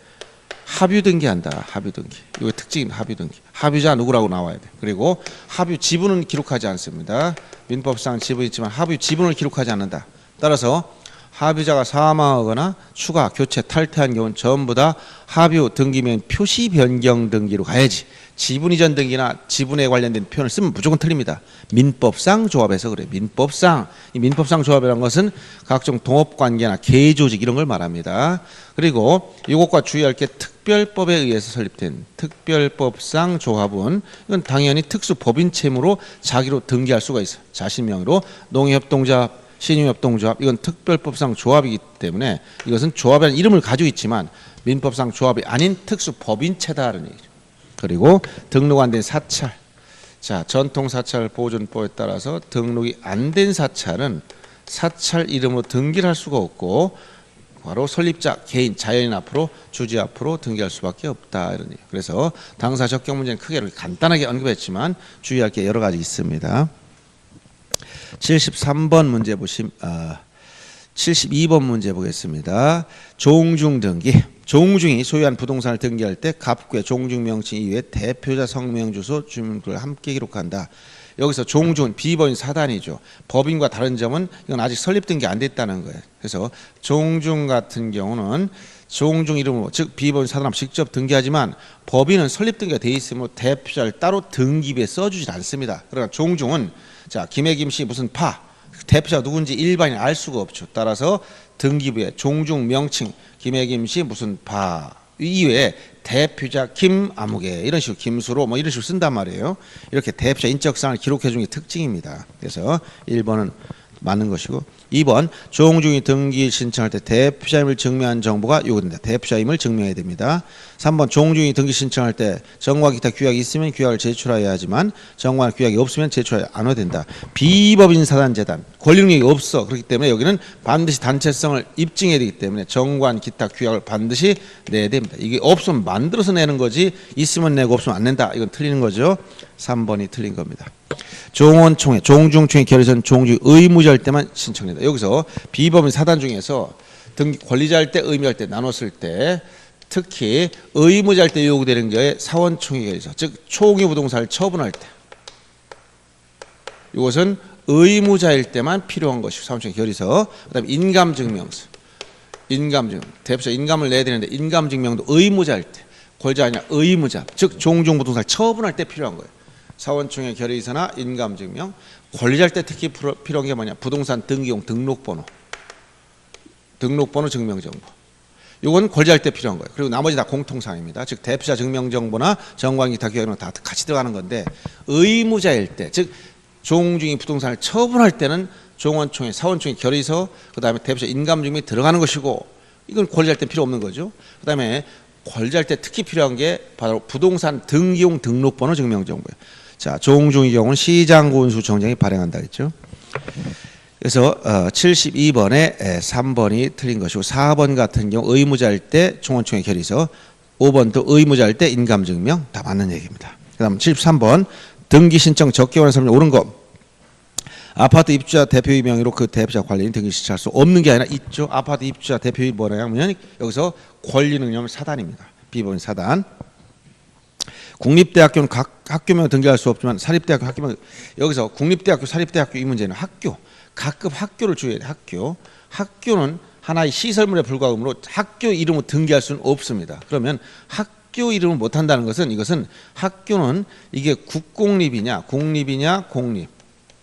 합유 등기한다. 합유 등기. 이거 특징입니다. 합유 등기. 합유자 누구라고 나와야 돼. 그리고 합유 지분은 기록하지 않습니다. 민법상 지분이 있지만 합유 지분을 기록하지 않는다. 따라서 합유자가 사망하거나 추가, 교체, 탈퇴한 경우는 전부 다 합유 등기면 표시 변경 등기로 가야지. 지분 이전 등기나 지분에 관련된 표현을 쓰면 무조건 틀립니다. 민법상 조합에서 그래요. 민법상. 이 민법상 조합이라는 것은 각종 동업관계나 계조직 이런 걸 말합니다. 그리고 이것과 주의할 게 특별법에 의해서 설립된 특별법상 조합은 이건 당연히 특수법인 채무로 자기로 등기할 수가 있어요. 자신 명의로 농협동조합, 신용협동조합 이건 특별법상 조합이기 때문에 이것은 조합이라는 이름을 가지고 있지만 민법상 조합이 아닌 특수법인체다라는 얘기죠. 그리고 등록 안 된 사찰. 자, 전통사찰보존법에 따라서 등록이 안 된 사찰은 사찰 이름으로 등기를 할 수가 없고 바로 설립자 개인 자연인 앞으로 주지 앞으로 등기할 수밖에 없다 이런 얘기. 그래서 당사 적격 문제는 크게 간단하게 언급했지만 주의할 게 여러 가지 있습니다. 73번 문제 72번 문제 보겠습니다. 종중 등기. 종중이 소유한 부동산을 등기할 때 갑구의 종중 명칭 이외에 대표자 성명 주소 주민등록을 함께 기록한다. 여기서 종중은 비법인 사단이죠. 법인과 다른 점은 이건 아직 설립 등기 안 됐다는 거예요. 그래서 종중 같은 경우는 종중 이름으로 즉 비법인 사단하면 직접 등기하지만 법인은 설립 등기가 돼 있으므로 대표자를 따로 등기부에 써주질 않습니다. 그러나 종중은 자 김혜김 씨 무슨 파 대표자가 누군지 일반인 알 수가 없죠. 따라서 등기부에 종중 명칭 김혜김 씨 무슨 파 이외에 대표자 김 아무개 이런 식으로 김수로 뭐 이런 식으로 쓴단 말이에요. 이렇게 대표자 인적사항을 기록해 주는 게 특징입니다. 그래서 1번은 맞는 것이고 2번 종중이 등기 신청할 때 대표자임을 증명한 정보가 요구된다. 대표자임을 증명해야 됩니다. 3번 종중이 등기 신청할 때 정과 기타 규약이 있으면 규약을 제출해야 하지만 정과 규약이 없으면 제출하지 않아도 된다. 비법인 사단재단 권리능력이 없어. 그렇기 때문에 여기는 반드시 단체성을 입증해야 되기 때문에 정관 기타 규약을 반드시 내야 됩니다. 이게 없으면 만들어서 내는 거지 있으면 내고 없으면 안 낸다. 이건 틀리는 거죠. 3번이 틀린 겁니다. 종원총회, 종중총회 결의선 종중 의무자일 때만 신청된다. 여기서 비법인 사단 중에서 등기 권리자일 때 의무자일 때 나눴을 때 특히 의무자일 때 요구되는 게 사원총회 결의서 즉 총유 부동산을 처분할 때 이것은 의무자일 때만 필요한 것이고 사원총회 결의서 그다음에 인감증명서 인감증명 대표자 인감을 내야 되는데 인감증명도 의무자일 때 권리자 아니라 의무자 즉 종중 부동산을 처분할 때 필요한 거예요. 사원총회 결의서나 인감증명 권리자일 때 특히 필요한 게 뭐냐 부동산 등기용 등록번호 증명정보 이건 권리자일 때 필요한 거예요. 그리고 나머지 다 공통사항입니다. 즉 대표자 증명정보나 정관기타 규약이랑 다 같이 들어가는 건데 의무자일 때 즉 종중이 부동산을 처분할 때는 종원총회 사원총회 결의서 그 다음에 대표자 인감증명이 들어가는 것이고 이건 권리자일 때 필요 없는 거죠. 그 다음에 권리자일 때 특히 필요한 게 바로 부동산 등기용 등록번호 증명정보예요. 자, 종중의 경우는 시장군수청장이 발행한다 했죠. 그래서 72번에 3번이 틀린 것이고 4번 같은 경우 의무자일 때 총원총회 결의서 5번도 의무자일 때 인감증명 다 맞는 얘기입니다. 그 다음 73번 등기신청 적격원의 설명 옳은 거 아파트 입주자 대표의 명의로 그 대표자 관리인 등기 신청할 수 없는 게 아니라 있죠. 아파트 입주자 대표의 뭐냐면 여기서 권리능력 사단입니다. 비법인 사단. 국립대학교는 각 학교명 등기할 수 없지만 사립대학교 학교명 여기서 국립대학교 사립대학교 이 문제는 학교 각급 학교를 주의해야 돼. 학교는 하나의 시설물에 불과하므로 학교 이름으로 등기할 수는 없습니다. 그러면 학교 이름을 못한다는 것은 이것은 학교는 이게 국공립이냐 공립이냐 공립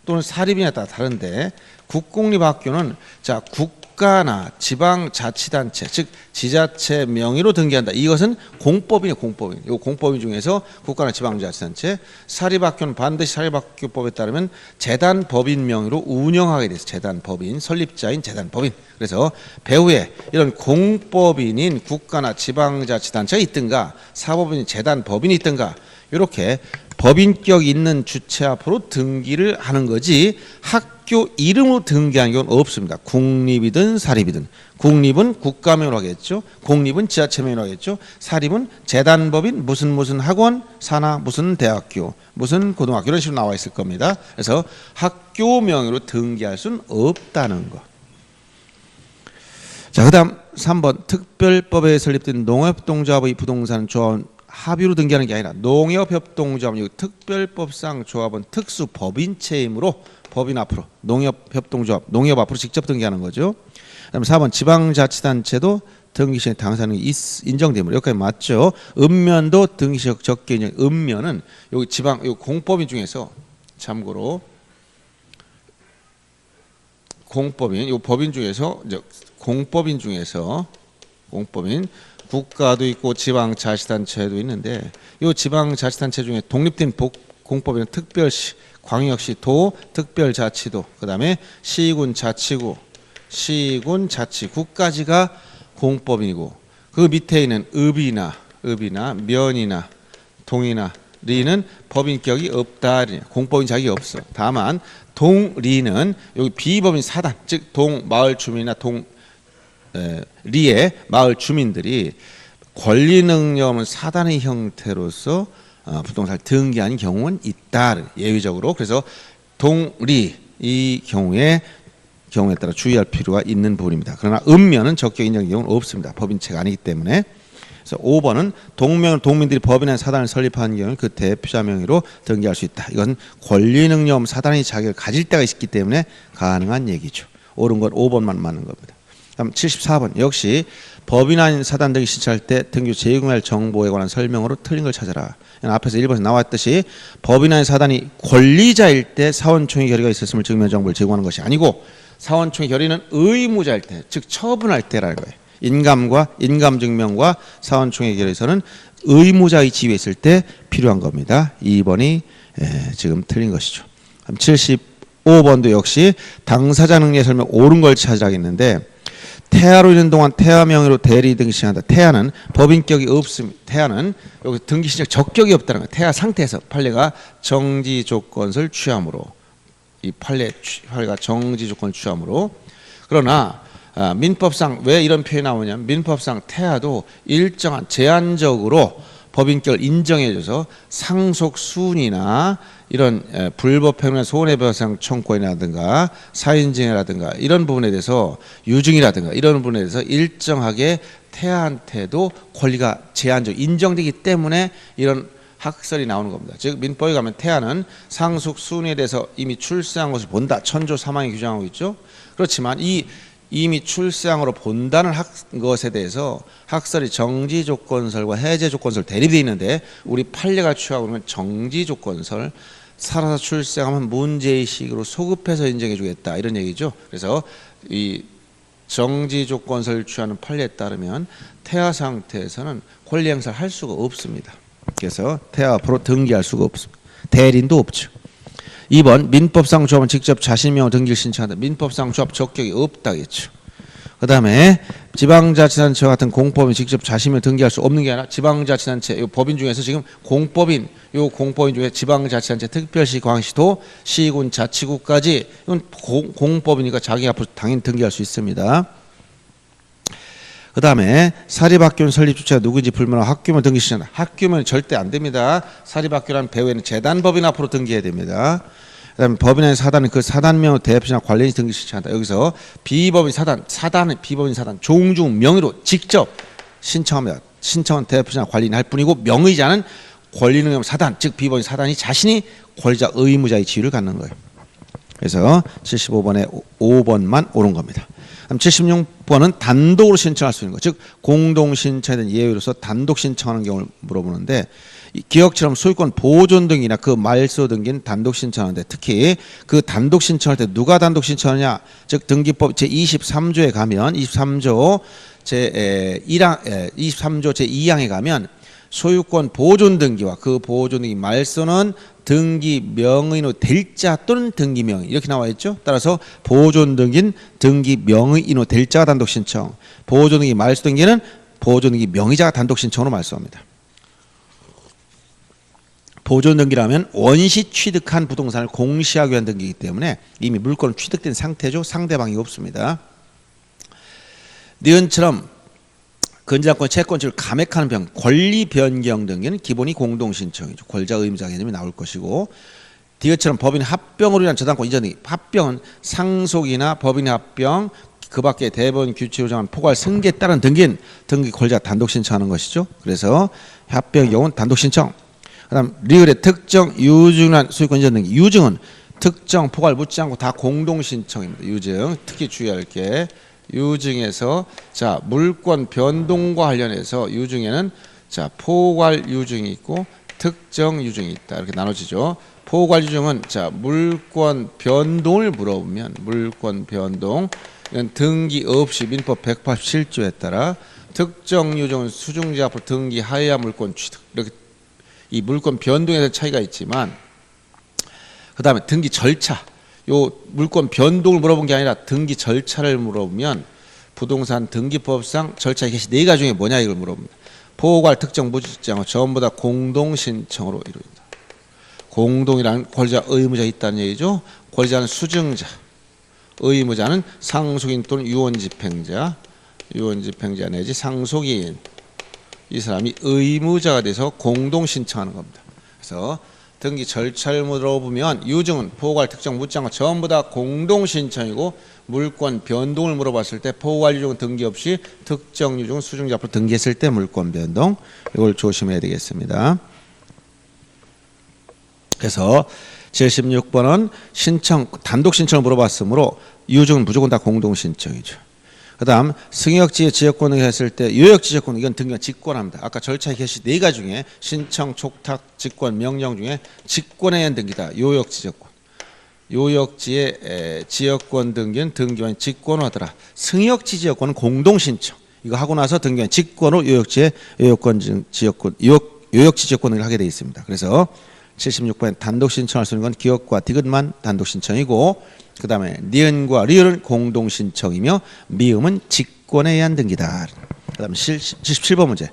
또는 사립이냐에 따라 다른데 국공립학교는 자 국가나 지방자치단체 즉 지자체 명의로 등기한다. 이것은 공법이에요. 공법인. 이 공법인 중에서 국가나 지방자치단체 사립학교는 반드시 사립학교법에 따르면 재단법인 명의로 운영하게 돼서 재단법인 설립자인 재단법인. 그래서 배후에 이런 공법인인 국가나 지방자치단체가 있든가 사법인인 재단법인이 있든가 이렇게 법인격 있는 주체 앞으로 등기를 하는 거지 학교 이름으로 등기하는 경우는 없습니다. 국립이든 사립이든. 국립은 국가명으로 하겠죠. 공립은 지자체명으로 하겠죠. 사립은 재단법인 무슨 학원, 산하 무슨 대학교, 무슨 고등학교 이런 식으로 나와 있을 겁니다. 그래서 학교 명의로 등기할 수는 없다는 거. 자, 그다음 3번 특별법에 설립된 농협동조합의 부동산 조합은 합의로 등기하는 게 아니라 농협협동조합은 특별법상 조합은 특수 법인체이므로 법인 앞으로 농협협동조합 농협 앞으로 직접 등기하는 거죠. 그다음에 4번 지방자치단체도 등기시에 당사자는 인정되므로 여기까지 맞죠. 읍면도 등기시 적게 인정. 읍면은 여기 지방 요 공법인 중에서 참고로 공법인 요 법인 중에서 이제 공법인 국가도 있고 지방자치단체도 있는데 이 지방자치단체 중에 독립된 공법인은 특별시, 광역시, 도, 특별자치도, 그다음에 시군, 자치구, 시군자치구까지가 공법인이고 그 밑에 있는 읍이나 면이나 동이나 리는 법인격이 없다. 공법인 자격이 없어. 다만 동리는 여기 비법인 사단, 즉 동 마을 주민이나 리의 마을 주민들이 권리 능력 없는 사단의 형태로서 부동산을 등기하는 경우는 있다. 예외적으로. 그래서 동리 이 경우에 따라 주의할 필요가 있는 부분입니다. 그러나 읍면은 적격 인정 경우는 없습니다. 법인체가 아니기 때문에. 그래서 5번은 동민들이 법인의 사단을 설립하는 경우는 그 대표자 명의로 등기할 수 있다. 이건 권리 능력 없는 사단의 자격을 가질 때가 있기 때문에 가능한 얘기죠. 옳은 건 5번만 맞는 겁니다. 다음 74번 역시 법인 아닌 사단 등기 신청할 때 등기 제공할 정보에 관한 설명으로 틀린 걸 찾아라. 앞에서 1번에서 나왔듯이 법인 아닌 사단이 권리자일 때 사원총회 결의가 있었음을 증명 정보를 제공하는 것이 아니고 사원총회 결의는 의무자일 때, 즉 처분할 때라는 거예요. 인감 증명과 사원총회 결의서는 의무자의 지위에 있을 때 필요한 겁니다. 2번이 지금 틀린 것이죠. 75번도 역시 당사자 능력 설명 옳은 걸 찾으라겠는데 태아로 있는 동안 태아 명의로 대리 등기 신청한다. 태아는 법인격이 없습니다. 태아는 여기 등기 신청 적격이 없다는 거예요. 태아 상태에서 판례가 정지 조건을 취함으로 이 판례가 정지 조건을 취함으로 그러나 민법상 왜 이런 표현이 나오냐면 민법상 태아도 일정한 제한적으로 법인격을 인정해줘서 상속순이나 이런 불법행위나 손해배상 청구권이라든가 사인증이라든가 이런 부분에 대해서 유증이라든가 이런 부분에 대해서 일정하게 태아한테도 권리가 제한적으로 인정되기 때문에 이런 학설이 나오는 겁니다. 즉 민법에 가면 태아는 상속순에 대해서 이미 출세한 것을 본다. 천조 3항이 규정하고 있죠. 그렇지만 이미 출세항으로 본다는 것에 대해서 학설이 정지조건설과 해제조건설 대립되어 있는데 우리 판례가 취하고 있는 정지조건설 살아서 출생하면 문제의식으로 소급해서 인정해 주겠다 이런 얘기죠. 그래서 이 정지조건설 취하는 판례에 따르면 태아 상태에서는 권리 행사를 할 수가 없습니다. 그래서 태아 앞으로 등기할 수가 없습니다. 대리인도 없죠. 2번 민법상 조합은 직접 자신명으로 등기를 신청한다. 민법상 조합 적격이 없다겠죠. 그 다음에 지방자치단체와 같은 공법인 직접 자신명으로 등기할 수 없는 게 아니라 지방자치단체 이 법인 중에서 지금 공법인 중에 지방자치단체 특별시 광시도 시군 자치구까지 이건 공법이니까 자기 앞으로 당연히 등기할 수 있습니다. 그 다음에 사립학교는 설립 주체가 누구인지 불문하고 학교면 등기 신청한다. 학교면 절대 안 됩니다. 사립학교라는 배후에는 재단법인 앞으로 등기해야 됩니다. 그 다음에 법인의 사단은 그 사단명으로 대표자나 관련인이 등기 신청한다. 여기서 비법인 사단은 비법인 사단 종중 명의로 직접 신청합니다. 신청은 대표자나 관련인이 할 뿐이고 명의자는 권리는 없는 사단 즉 비법인 사단이 자신이 권리자 의무자의 지위를 갖는 거예요. 그래서 75번에 5번만 옳은 겁니다. 76번은 단독으로 신청할 수 있는 것, 즉 공동신청에 대한 예외로서 단독 신청하는 경우를 물어보는데 기억처럼 소유권 보존 등기나 그 말소 등기는 단독 신청하는데 특히 그 단독 신청할 때 누가 단독 신청하냐, 즉 등기법 제23조에 가면 23조 제2항에 가면 소유권 보존 등기와 그 보존 등기 말소는 등기 명의인으로 될 자 또는 등기 명의 이렇게 나와 있죠. 따라서 보존 등기는 등기 명의인으로 될 자가 단독 신청, 보존 등기 말소 등기는 보존 등기 명의자가 단독 신청으로 말소합니다. 보존 등기라면 원시 취득한 부동산을 공시하기 위한 등기이기 때문에 이미 물권은 취득된 상태죠. 상대방이 없습니다. 니은처럼 근저당권 채권주를 감액하는 병, 권리 변경 등기는 기본이 공동신청이죠. 권자 의무자 개념이 나올 것이고, 디귿처럼 법인 합병으로 인한 저당권 이전 등기, 합병은 상속이나 법인 합병, 그 밖에 대법원 규칙으로 정한 포괄 승계에 따른 등기는 등기 권자 단독 신청하는 것이죠. 그래서 합병의 경우는 단독 신청. 그다음 리을의 특정 유증한 소유권 이전 등기, 유증은 특정 포괄 묻지 않고 다 공동 신청입니다. 유증 특히 주의할 게 유증에서 자 물권 변동과 관련해서 유증에는 자 포괄 유증이 있고 특정 유증이 있다 이렇게 나눠지죠. 포괄 유증은 자 물권 변동을 물어보면 물권 변동 이건 등기 없이 민법 187조에 따라 특정 유증은 수중자 앞으로 등기 하에야 물권 취득 이렇게 이 물권 변동에 대한 차이가 있지만 그 다음에 등기 절차 요 물권 변동을 물어본 게 아니라 등기 절차를 물어보면 부동산 등기법상 절차 개시 4가지 중에 뭐냐 이걸 물어봅니다. 포괄 특정 묻지 않고 전부 다 공동 신청으로 이루어진다. 공동이라는 권리자 의무자 있다는 얘기죠. 권리자는 수증자, 의무자는 상속인 또는 유언집행자, 유언집행자 내지 상속인 이 사람이 의무자가 돼서 공동 신청하는 겁니다. 그래서 등기 절차를 물어보면 유증은 포괄 특정 묻지 않고 전부 다 공동 신청이고 물권 변동을 물어봤을 때 포괄 유증은 등기 없이 특정 유증은 수증자 앞으로 등기했을 때 물권 변동 이걸 조심해야 되겠습니다. 그래서 76번은 신청 단독 신청을 물어봤으므로 유증은 무조건 다 공동 신청이죠. 그 다음 승역지의 지역권을 했을 때 요역지적권 이건 등기가 직권합니다. 아까 절차의 개시 4가지 중에 신청, 촉탁, 직권, 명령 중에 직권에 의한 등기다. 요역지적권. 요역지의 지역권 등기는 등기관 직권으로 하더라. 승역지 지역권은 공동신청. 이거 하고 나서 등기관 직권으로 요역지의 요역권 지역권, 요역지 지역권을 하게 되어 있습니다. 그래서 76번에 단독 신청할 수 있는 건 기업과 디귿만 단독 신청이고 그 다음에 니은과 리을은 공동 신청이며 미음은 직권에 의한 등기다. 그 다음에 77번 문제.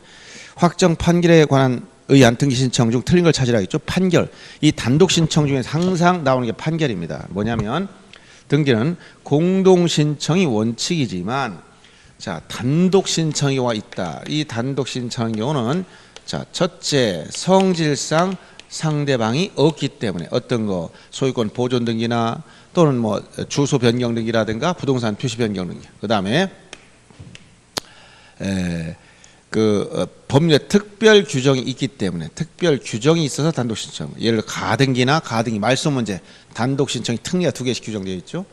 확정 판결에 관한 의한 등기 신청 중 틀린 걸 찾으라 했죠. 판결. 이 단독 신청 중에 항상 나오는 게 판결입니다. 뭐냐면 등기는 공동 신청이 원칙이지만 자 단독 신청이 와 있다. 이 단독 신청의 경우는 자 첫째 성질상 상대방이 없기 때문에 어떤 거 소유권 보존 등기나 또는 뭐 주소 변경 등기라든가 부동산 표시 변경 등기. 그다음에 법률에 특별 규정이 있기 때문에 특별 규정이 있어서 단독 신청. 예를 들어 가등기나 가등기 말소 문제 단독 신청이 특례가 2개씩 규정되어 있죠.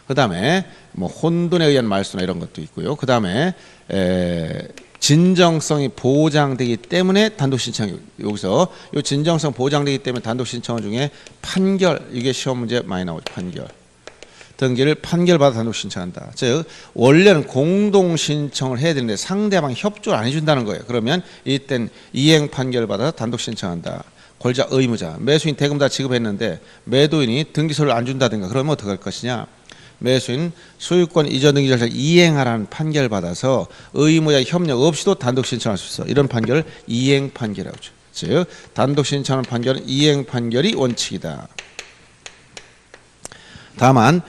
그다음에 뭐 혼돈에 의한 말소나 이런 것도 있고요. 그다음에 진정성이 보장되기 때문에 단독 신청. 여기서 이 진정성 보장되기 때문에 단독 신청 중에 판결 이게 시험 문제 많이 나오죠. 판결. 등기를 판결받아 단독 신청한다. 즉 원래는 공동 신청을 해야 되는데 상대방이 협조를 안 해준다는 거예요. 그러면 이땐 이행 판결받아 단독 신청한다. 권자 의무자. 매수인 대금 다 지급했는데 매도인이 등기소를 안 준다든가 그러면 어떻게 할 것이냐. 매수인 소유권 이전 등기 절차를 이행하라는 판결을 받아서 의무자 협력 없이도 단독 신청할 수 있어. 이런 판결을 이행 판결이라고 하죠. 즉 단독 신청하는 판결은 이행 판결이 원칙이다. 다만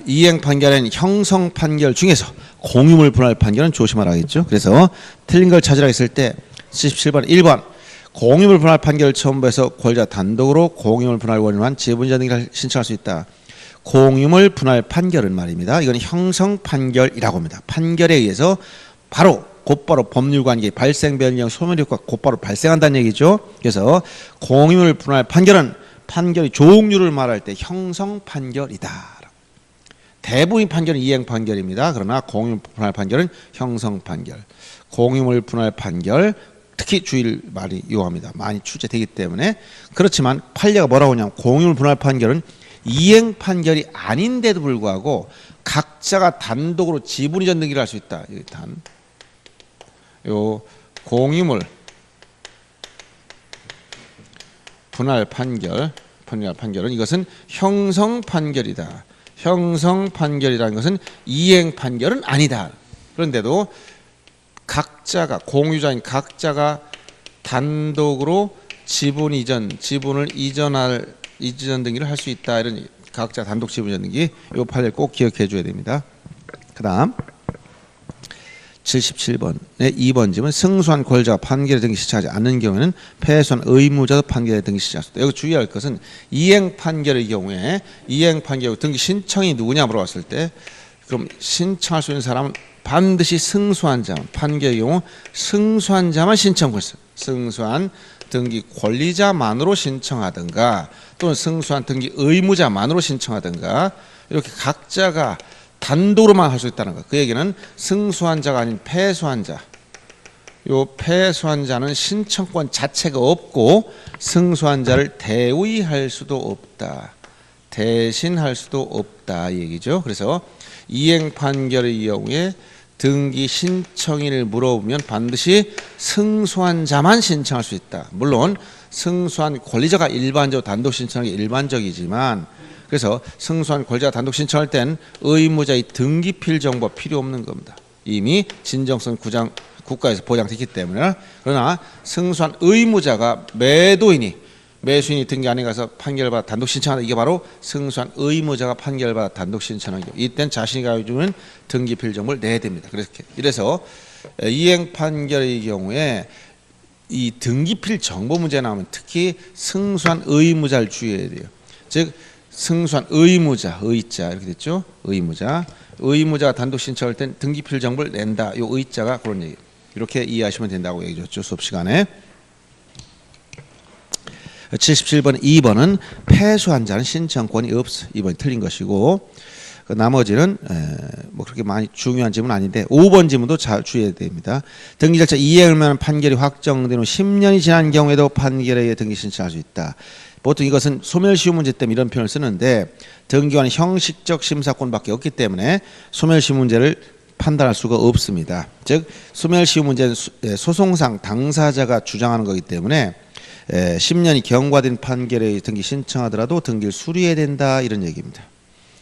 이행 판결은 형성 판결 중에서 공유물 분할 판결은 조심하라 했죠. 그래서 틀린 걸 찾으라 했을 때 77번 1번 공유물 분할 판결을 첨부해서 권리자 단독으로 공유물 분할 원인만 지분이전 등기를 신청할 수 있다. 공유물 분할 판결은 말입니다. 이건 형성 판결이라고 합니다. 판결에 의해서 곧바로 법률관계 발생 변경 소멸 효과 곧바로 발생한다는 얘기죠. 그래서 공유물 분할 판결은 판결의 종류를 말할 때 형성 판결이다. 대부분 판결은 이행 판결입니다. 그러나 공유물 분할 판결은 형성 판결. 공유물 분할 판결 특히 주의를 많이 요합니다. 많이 출제되기 때문에. 그렇지만 판례가 뭐라고 하냐면 공유물 분할 판결은 이행 판결이 아닌데도 불구하고 각자가 단독으로 지분 이전 등기를 할 수 있다. 요 공유물 분할 판결은 이것은 형성 판결이다. 형성 판결이라는 것은 이행 판결은 아니다. 그런데도 각자가 공유자인 각자가 단독으로 지분 이전, 지분을 이전 등기를 할 수 있다. 이런 각자 단독 지분 이전 등기 요 판례 꼭 기억해 줘야 됩니다. 그다음 77번의 2번 지문 승소한 권리자가 판결에 등기 신청하지 않는 경우에는 패소한 의무자도 판결에 등기 신청할 수 있다. 여기 주의할 것은 이행 판결의 경우에 이행 판결 등기 신청이 누구냐 물어봤을 때 그럼 신청할 수 있는 사람은 반드시 승소한 자, 판결의 경우 승소한 자만 신청할 수 있어요. 승소한 등기 권리자만으로 신청하든가 또는 승소한 등기 의무자만으로 신청하든가 이렇게 각자가 단독으로만 할 수 있다는 거. 그 얘기는 승소한 자가 아닌 패소한 자. 요 패소한 자는 신청권 자체가 없고 승소한 자를 대위할 수도 없다. 대신할 수도 없다 이 얘기죠. 그래서 이행 판결의 경우에 등기 신청인을 물어보면 반드시 승소한 자만 신청할 수 있다. 물론 승소한 권리자가 일반적으로 단독 신청하는 게 일반적이지만 그래서 승소한 권리자가 단독 신청할 땐 의무자의 등기필 정보가 필요 없는 겁니다. 이미 진정성 국가에서 보장됐기 때문에. 그러나 승소한 의무자가 매수인이 등기 안에 가서 판결받아 단독 신청한다. 이게 바로 승소한 의무자가 판결받아 단독 신청하는 경우. 이땐 자신이 가지고 있는 등기필 정보를 내야 됩니다. 그래서 이행 판결의 경우에 이 등기필 정보 문제 나오면 특히 승소한 의무자를 주의해야 돼요. 즉 승소한 의무자, 의자 이렇게 됐죠. 의무자가 단독 신청할 땐 등기필 정보를 낸다. 이 의자가 그런 얘기. 이렇게 이해하시면 된다고 얘기 줬죠. 수업 시간에. 77번 2번은 패소한 자는 신청권이 없어. 2번이 틀린 것이고 그 나머지는 뭐 그렇게 많이 중요한 지문은 아닌데 5번 지문도 잘 주의해야 됩니다. 등기 절차 이행을 위한 판결이 확정된 후 10년이 지난 경우에도 판결에 의해 등기 신청할 수 있다. 보통 이것은 소멸시효 문제 때문에 이런 표현을 쓰는데 등기관은 형식적 심사권밖에 없기 때문에 소멸시효 문제를 판단할 수가 없습니다. 즉 소멸시효 문제는 소송상 당사자가 주장하는 거기 때문에 10년이 경과된 판결에 등기 신청하더라도 등기를 수리해야 된다 이런 얘기입니다.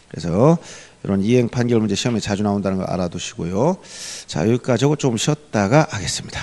그래서 이런 이행 판결 문제 시험에 자주 나온다는 걸 알아두시고요. 자 여기까지 하고 좀 쉬었다가 하겠습니다.